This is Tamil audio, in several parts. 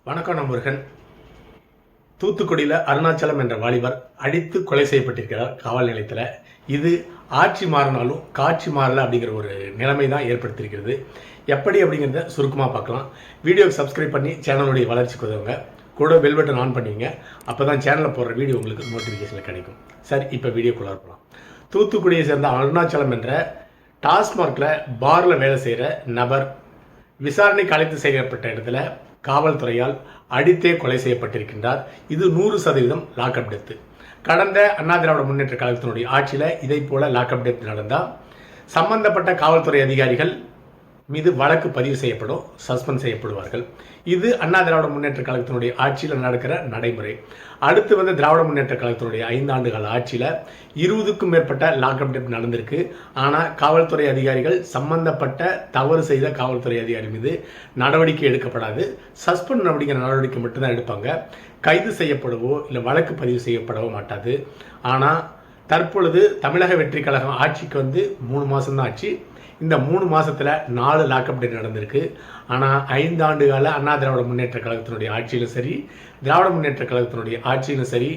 வணக்கம் நண்பர்கள். தூத்துக்குடியில் அருணாச்சலம் என்ற வாலிபர் அடித்து கொலை செய்யப்பட்டிருக்கிறார் காவல் நிலையத்தில். இது ஆட்சி மாறினாலும் காட்சி மாறல அப்படிங்கிற ஒரு நிலைமை தான் ஏற்படுத்தியிருக்கிறது. எப்படி அப்படிங்கிறத சுருக்கமாக பார்க்கலாம். வீடியோக்கு சப்ஸ்கிரைப் பண்ணி சேனலுடைய வளர்ச்சிக்கு உதவுங்க. கூட பெல் பட்டன் ஆன் பண்ணிங்க. அப்போ தான் சேனலில் போடுற வீடியோ உங்களுக்கு நோட்டிஃபிகேஷனில் கிடைக்கும். சரி, இப்போ வீடியோக்குள்ளே இருக்கலாம். தூத்துக்குடியை சேர்ந்த அருணாச்சலம் என்ற டாஸ்மார்க்கில் பாரில் வேலை செய்கிற நபர் விசாரணைக்கு அழைத்து செய்யப்பட்ட இடத்துல காவல்துறையால் அடித்தே கொலை செய்யப்பட்டிருக்கின்றார். இது 100% லாக்அப் டெத்து. கடந்த அண்ணா திராவிட முன்னேற்ற கழகத்தினுடைய ஆட்சியில் இதை போல லாக்அப் டெத் நடந்தால் சம்பந்தப்பட்ட காவல்துறை அதிகாரிகள் மீது வழக்கு பதிவு செய்யப்படும், சஸ்பெண்ட் செய்யப்படுவார்கள். இது அண்ணா திராவிட முன்னேற்ற கழகத்தினுடைய ஆட்சியில் நடக்கிற நடைமுறை. அடுத்து வந்து திராவிட முன்னேற்ற கழகத்தினுடைய 5 ஆண்டுகால ஆட்சியில் 20க்கும் மேற்பட்ட லாக்அப் டெத் நடந்திருக்கு. ஆனால் காவல்துறை அதிகாரிகள் சம்பந்தப்பட்ட தவறு செய்த காவல்துறை அதிகாரி மீது நடவடிக்கை எடுக்கப்படாது. சஸ்பெண்ட் அப்படிங்கிற நடவடிக்கை மட்டும்தான் எடுப்பாங்க. கைது செய்யப்படவோ இல்லை வழக்கு பதிவு செய்யப்படவோ மாட்டாது. ஆனால் தற்பொழுது தமிழக வெற்றி கழகம் ஆட்சிக்கு வந்து 3 மாதம் தான் ஆச்சு. இந்த 3 மாதத்தில் 4 லாக்அப் டெத் நடந்திருக்கு. ஆனால் 5 ஆண்டுகால அண்ணா திராவிட முன்னேற்ற கழகத்தினுடைய ஆட்சியிலும் சரி, திராவிட முன்னேற்ற கழகத்தினுடைய ஆட்சியிலும் சரி,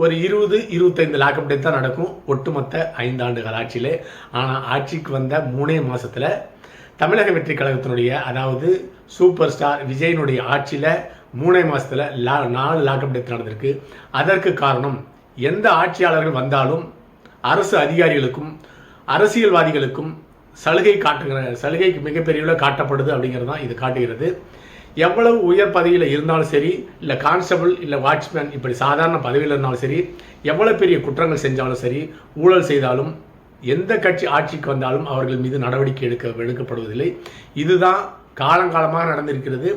ஒரு 20-25 லாக்அப் டெத் தான் நடக்கும் ஒட்டுமொத்த 5 ஆண்டுகால ஆட்சியில். ஆனால் ஆட்சிக்கு வந்த 3 மாதத்தில் தமிழக வெற்றி கழகத்தினுடைய, அதாவது சூப்பர் ஸ்டார் விஜயனுடைய ஆட்சியில் 3 மாதத்தில் 4 லாக்அப் டெத் நடந்திருக்கு. அதற்கு காரணம், எந்த ஆட்சியாளர்கள் வந்தாலும் அரசு அதிகாரிகளுக்கும் அரசியல்வாதிகளுக்கும் சலுகைக்கு மிகப்பெரிய காட்டப்படுது அப்படிங்கிறது தான் இது காட்டுகிறது. எவ்வளவு உயர் பதவியில் இருந்தாலும் சரி, இல்லை கான்ஸ்டபிள் இல்லை வாட்ச்மேன் இப்படி சாதாரண பதவியில் இருந்தாலும் சரி, எவ்வளோ பெரிய குற்றங்கள் செஞ்சாலும் சரி, ஊழல் செய்தாலும், எந்த கட்சி ஆட்சிக்கு வந்தாலும் அவர்கள் மீது நடவடிக்கை எடுக்கப்படுவதில்லை. இதுதான் காலங்காலமாக நடந்திருக்கிறது.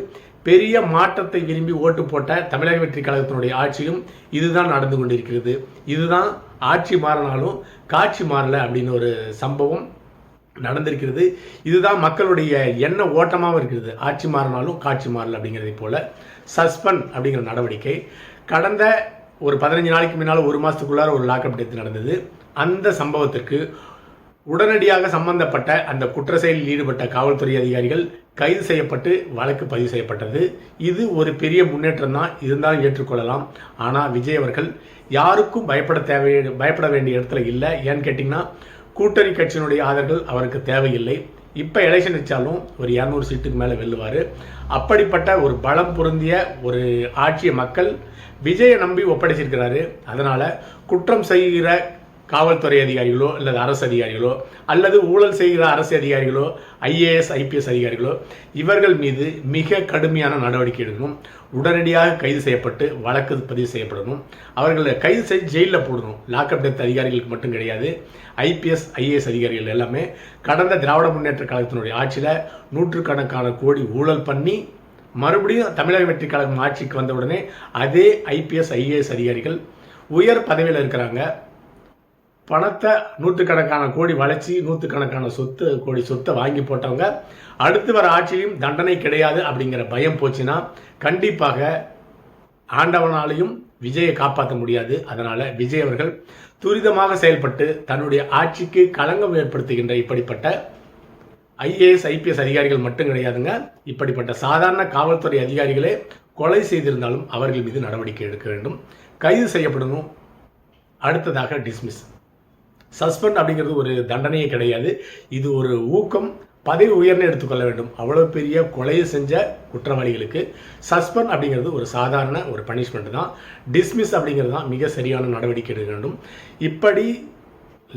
பெரிய மாற்றத்தை விரும்பி ஓட்டு போட்ட தமிழக வெற்றி கழகத்தினுடைய ஆட்சியும் இதுதான் நடந்து கொண்டிருக்கிறது. இதுதான் ஆட்சி மாறினாலும் காட்சி மாறல அப்படின்னு ஒரு சம்பவம் நடந்திருக்கிறது. இதுதான் மக்களுடைய எண்ண ஓட்டமாகவும் இருக்கிறது. ஆட்சி மாறினாலும் காட்சி மாறல அப்படிங்கிறதை போல சஸ்பெண்ட் அப்படிங்கிற நடவடிக்கை கடந்த ஒரு 15 நாளைக்கு முன்னால் 1 மாதத்துக்குள்ளார ஒரு லாக்அப் டெத் நடந்தது. அந்த சம்பவத்திற்கு உடனடியாக சம்பந்தப்பட்ட அந்த குற்ற செயலில் ஈடுபட்ட காவல்துறை அதிகாரிகள் கைது செய்யப்பட்டு வழக்கு பதிவு செய்யப்பட்டது. இது ஒரு பெரிய முன்னேற்றம் தான், இருந்தாலும் ஏற்றுக்கொள்ளலாம். ஆனால் விஜய் அவர்கள் யாருக்கும் பயப்பட வேண்டிய இடத்துல இல்லை. ஏன்னு கேட்டிங்கன்னா, கூட்டணி கட்சியினுடைய ஆதரவுகள் அவருக்கு தேவையில்லை. இப்போ எலெக்ஷன் வச்சாலும் ஒரு 200 சீட்டுக்கு மேலே வெல்லுவார். அப்படிப்பட்ட ஒரு பலம் பொருந்திய ஒரு ஆட்சியை மக்கள் விஜயை நம்பி ஒப்படைச்சிருக்கிறாரு. அதனால் குற்றம் செய்கிற காவல்துறை அதிகாரிகளோ அல்லது அரசு அதிகாரிகளோ அல்லது ஊழல் செய்கிற அரசு அதிகாரிகளோ IAS IPS அதிகாரிகளோ இவர்கள் மீது மிக கடுமையான நடவடிக்கை எடுக்கணும். உடனடியாக கைது செய்யப்பட்டு வழக்கு பதிவு செய்யப்படணும். அவர்களை கைது செய்து ஜெயிலில் போடணும். லாக்அப் டெத் அதிகாரிகளுக்கு மட்டும் கிடையாது, IPS IAS அதிகாரிகள் எல்லாமே கடந்த திராவிட முன்னேற்ற கழகத்தினுடைய ஆட்சியில் 100கணக்கான கோடி ஊழல் பண்ணி மறுபடியும் தமிழக வெற்றி கழகம் ஆட்சிக்கு வந்த உடனே அதே IPS IAS அதிகாரிகள் உயர் பதவியில் இருக்கிறாங்க. பணத்தை 100கணக்கான கோடி வளைச்சி 100கணக்கான கோடி சொத்தை வாங்கி போட்டவங்க அடுத்து வர ஆட்சியிலும் தண்டனை கிடையாது அப்படிங்கிற பயம் போச்சுன்னா கண்டிப்பாக ஆண்டவனாலையும் விஜயை காப்பாற்ற முடியாது. அதனால் விஜய் அவர்கள் துரிதமாக செயல்பட்டு தன்னுடைய ஆட்சிக்கு களங்கம் ஏற்படுத்துகின்ற இப்படிப்பட்ட IAS IPS அதிகாரிகள் மட்டும் கிடையாதுங்க, இப்படிப்பட்ட சாதாரண காவல்துறை அதிகாரிகளே கொலை செய்திருந்தாலும் அவர்கள் மீது நடவடிக்கை எடுக்க வேண்டும், கைது செய்யப்படணும். அடுத்ததாக டிஸ்மிஸ். சஸ்பெண்ட் அப்படிங்கிறது ஒரு தண்டனையே கிடையாது, இது ஒரு ஊக்கம், பதவி உயர்ந்து எடுத்துக்கொள்ள வேண்டும். அவ்வளோ பெரிய கொலையை செஞ்ச குற்றவாளிகளுக்கு சஸ்பெண்ட் அப்படிங்கிறது ஒரு சாதாரண ஒரு பனிஷ்மெண்ட் தான். டிஸ்மிஸ் அப்படிங்கிறது தான் மிக சரியான நடவடிக்கை எடுக்க வேண்டும். இப்படி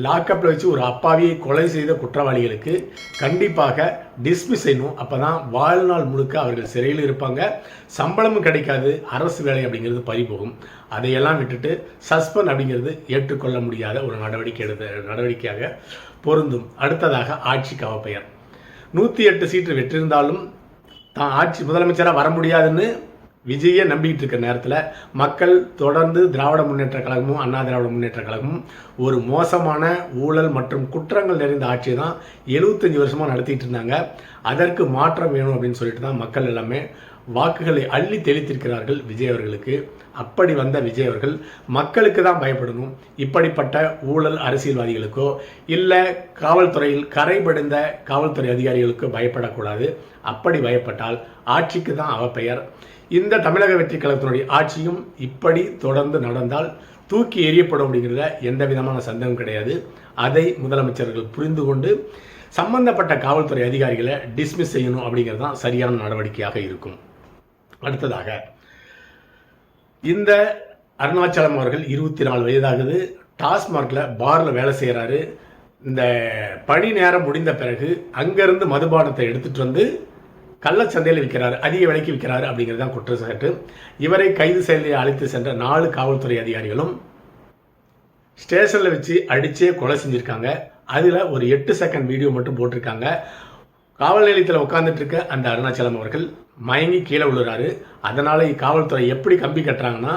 லாக்அப்பில் வச்சு ஒரு அப்பாவியை கொலை செய்த குற்றவாளிகளுக்கு கண்டிப்பாக டிஸ்மிஸ் செய்யணும். அப்போ தான் வாழ்நாள் முழுக்க அவர்கள் சிறையில் இருப்பாங்க, சம்பளமும் கிடைக்காது, அரசு வேலை அப்படிங்கிறது பறிபோகும். அதையெல்லாம் விட்டுட்டு சஸ்பெண்ட் அப்படிங்கிறது ஏற்றுக்கொள்ள முடியாத ஒரு நடவடிக்கையாக பொருந்தும். அடுத்ததாக ஆட்சிக்கு அவப்பெயர். 108 சீட்டு வெற்றிருந்தாலும் தான் ஆட்சி முதலமைச்சராக வர முடியாதுன்னு விஜயை நம்பிக்கிட்டு இருக்கிற நேரத்தில் மக்கள் தொடர்ந்து திராவிட முன்னேற்ற கழகமும் அண்ணா திராவிட முன்னேற்ற கழகமும் ஒரு மோசமான ஊழல் மற்றும் குற்றங்கள் நிறைந்த ஆட்சியை தான் 75 வருஷமாக நடத்திட்டு இருந்தாங்க. அதற்கு மாற்றம் வேணும் அப்படின்னு சொல்லிட்டு தான் மக்கள் எல்லாமே வாக்குகளை அள்ளி தெளித்திருக்கிறார்கள் விஜய் அவர்களுக்கு. அப்படி வந்த விஜய் அவர்கள் மக்களுக்கு தான் பயப்படணும். இப்படிப்பட்ட ஊழல் அரசியல்வாதிகளுக்கோ இல்லை காவல்துறையில் கரைபடிந்த காவல்துறை அதிகாரிகளுக்கோ பயப்படக்கூடாது. அப்படி பயப்பட்டால் ஆட்சிக்கு தான் அவப்பெயர். இந்த தமிழக வெற்றி கழகத்தினுடைய ஆட்சியும் இப்படி தொடர்ந்து நடந்தால் தூக்கி எறியப்படும் அப்படிங்கிறத எந்த விதமான சந்தேகம் கிடையாது. அதை முதலமைச்சர்கள் புரிந்து கொண்டு சம்பந்தப்பட்ட காவல்துறை அதிகாரிகளை டிஸ்மிஸ் செய்யணும் அப்படிங்கிறது தான் சரியான நடவடிக்கையாக இருக்கும். அடுத்ததாக, இந்த அருணாச்சலம் அவர்கள் 24 வயதாகுது. டாஸ்மார்க்ல பார்ல வேலை செய்கிறாரு. இந்த பணி நேரம் முடிந்த பிறகு அங்கிருந்து மதுபானத்தை எடுத்துட்டு வந்து கள்ளச்சந்தையில் விற்கிறாரு, அதிக விலைக்கு விற்கிறாரு அப்படிங்கிறது தான் குற்றச்சாட்டு. இவரை கைது செய்ய அழைத்து சென்ற 4 காவல்துறை அதிகாரிகளும் ஸ்டேஷனில் வச்சு அடிச்சே கொலை செஞ்சிருக்காங்க. அதில் ஒரு 8 செகண்ட் வீடியோ மட்டும் போட்டிருக்காங்க. காவல் நிலையத்தில் உட்காந்துட்டு இருக்க அந்த அருணாச்சலம் அவர்கள் மயங்கி கீழே விழுறாரு. அதனால காவல்துறை எப்படி கம்பி கட்டுறாங்கன்னா,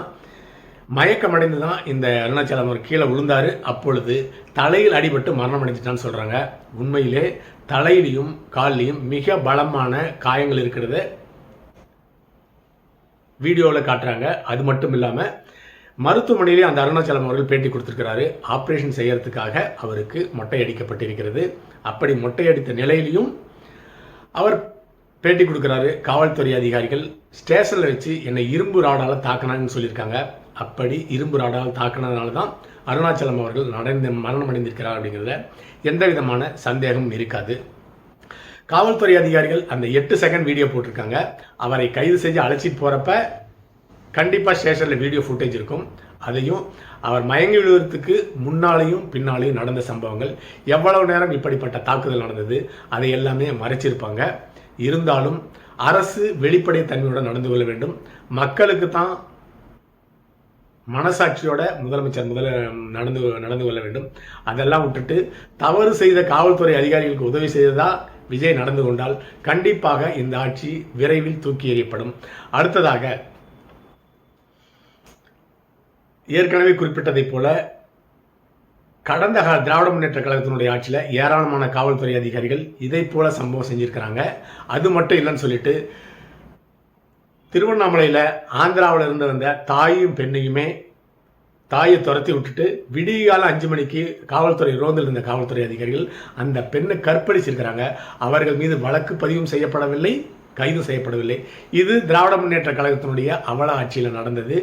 மயக்கமடைந்து தான் இந்த அருணாச்சலம் அவர் கீழே விழுந்தாரு. அப்பொழுது தலையில் அடிபட்டு மரணம் அடைஞ்சிட்டான்னு சொல்றாங்க. உண்மையிலே தலையிலையும் காலிலையும் மிக பலமான காயங்கள் இருக்கிறத வீடியோவில் காட்டுறாங்க. அது மட்டும் இல்லாமல் மருத்துவமனையிலே அந்த அருணாச்சலம் அவர்கள் பேட்டி கொடுத்திருக்கிறாரு. ஆப்ரேஷன் செய்யறதுக்காக அவருக்கு மொட்டை அடிக்கப்பட்டிருக்கிறது. அப்படி மொட்டையடித்த நிலையிலையும் அவர் பேட்டி கொடுக்கிறாரு. காவல்துறை அதிகாரிகள் ஸ்டேஷனில் வச்சு என்னை இரும்பு ராடால் தாக்கினான்னு சொல்லியிருக்காங்க. அப்படி இரும்பு ராடால் தாக்கினதுனால தான் அருணாச்சலம் அவர்கள் மரணம் அடைந்திருக்கிறார் அப்படிங்கிறத எந்த விதமான சந்தேகமும் இருக்காது. காவல்துறை அதிகாரிகள் அந்த 8 செகண்ட் வீடியோ போட்டிருக்காங்க. அவரை கைது செஞ்சு அழைச்சிட்டு போகிறப்ப கண்டிப்பாக ஸ்டேஷனில் வீடியோ ஃபுட்டேஜ் இருக்கும். அதையும் அவர் மயங்கி விழுவதற்கு முன்னாலேயும் பின்னாலேயும் நடந்த சம்பவங்கள், எவ்வளவு நேரம் இப்படிப்பட்ட தாக்குதல் நடந்தது, அதை எல்லாமே மறைச்சிருப்பாங்க. இருந்தாலும் அரசு வெளிப்படை தன்மையுடன் நடந்து கொள்ள வேண்டும். மக்களுக்கு தான் மனசாட்சியோட முதலமைச்சர் நடந்து கொள்ள வேண்டும். அதெல்லாம் விட்டுட்டு தவறு செய்த காவல்துறை அதிகாரிகளுக்கு உதவி செய்ததா விஜய் நடந்து கொண்டால் கண்டிப்பாக இந்த ஆட்சி விரைவில் தூக்கி எறியப்படும். அடுத்ததாக, ஏற்கனவே குறிப்பிட்டதை போல கடந்த திராவிட முன்னேற்ற கழகத்தினுடைய ஆட்சியில் ஏராளமான காவல்துறை அதிகாரிகள் இதை போல சம்பவம் செஞ்சிருக்கிறாங்க. அது மட்டும் இல்லைன்னு சொல்லிட்டு திருவண்ணாமலையில் ஆந்திராவில் இருந்து வந்த தாயும் பெண்ணையுமே தாயை துரத்தி விட்டுட்டு விடிகால 5 மணிக்கு காவல்துறை ரோந்தில் இருந்த காவல்துறை அதிகாரிகள் அந்த பெண்ணை கற்பழிச்சிருக்கிறாங்க. அவர்கள் மீது வழக்கு பதிவும் செய்யப்படவில்லை, கைது செய்யப்படவில்லை. இது திராவிட முன்னேற்ற கழகத்தினுடைய அவல ஆட்சியில் நடந்தது.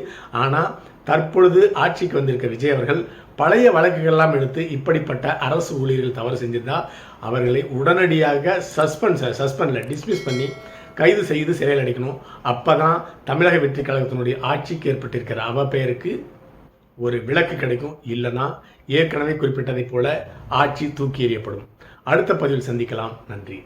ஆனால் தற்பொழுது ஆட்சிக்கு வந்திருக்க விஜய் அவர்கள் பழைய வழக்குகள்லாம் எடுத்து இப்படிப்பட்ட அரசு ஊழியர்கள் தவறு செஞ்சிருந்தா அவர்களை உடனடியாக டிஸ்மிஸ் பண்ணி கைது செய்து சிறையில் அடைக்கணும். அப்பதான் தமிழக வெற்றி கழகத்தினுடைய ஆட்சிக்கு ஏற்பட்டிருக்கிற அவப்பெயருக்கு ஒரு விளக்கு கிடைக்கும். இல்லைன்னா ஏற்கனவே குறிப்பிட்டதை போல ஆட்சி தூக்கி எறியப்படும். அடுத்த பதிவில் சந்திக்கலாம். நன்றி.